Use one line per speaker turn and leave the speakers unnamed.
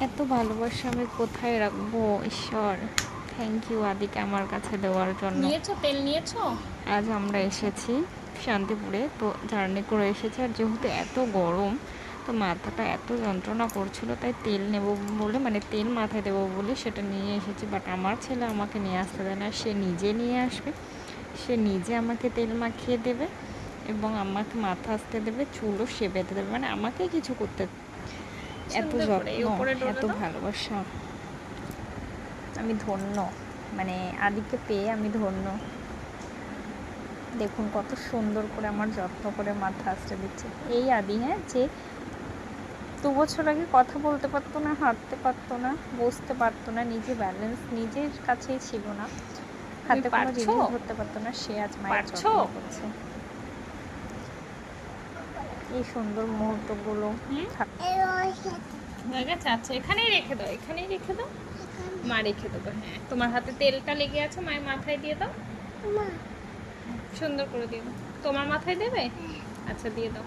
এত ভালোবাসা আমি কোথায় রাখবো ঈশ্বর। থ্যাংক ইউ আদিকে আমার কাছে দেওয়ার জন্য।
নিয়েছো তেল নিয়েছো?
আজ আমরা এসেছি শান্তিপুরে, তো জার্নি করে এসেছি। আর যেহেতু এত গরম, তো মাথাটা এত যন্ত্রণা করছিল, তাই তেল নেব বলে, মানে তেল মাথায় দেবো বলে সেটা নিয়ে এসেছি। বাট আমার ছেলে আমাকে নিয়ে আসতে দেয় না, সে নিজে নিয়ে আসবে, সে নিজে আমাকে তেল মাখিয়ে দেবে এবং আমাকে মাথা আসতে দেবে, চুলও সে বেঁধে দেবে, মানে আমাকে কিছু করতে। এত
সুন্দর করে এই
যত্ন,
উপরে
এত
ডলে দাও।
ভালোবাসা, আমি ধন্য, মানে আদিকে পেয়ে আমি ধন্য। দেখুন কত সুন্দর করে আমার যত্ন করে মাথা আসতে দিচ্ছে। এই আদি, হ্যাঁ, যে 2 বছর আগে কথা বলতে পারতো না, হাঁটতে পারতো না, বসতে পারতো না, নিজে ব্যালেন্স নিজের কাছেই ছিল না,
তুমি
হাতে কোনো
পারছো?
জিনিস ধরতে পারতো না, সে আজ মায়ের
পারছো?
যত্ন করছে। এই সুন্দর মুহূর্তগুলো
হয়ে গেছে, আচ্ছা এখানেই রেখে দাও, এখানেই রেখে দাও। মা রেখে দেবো। হ্যাঁ, তোমার হাতে তেলটা লেগে আছে, মায়ের মাথায় দিয়ে দাও। সুন্দর করে দিয়ে দাও। তোমার মাথায় দেবে? আচ্ছা দিয়ে দাও।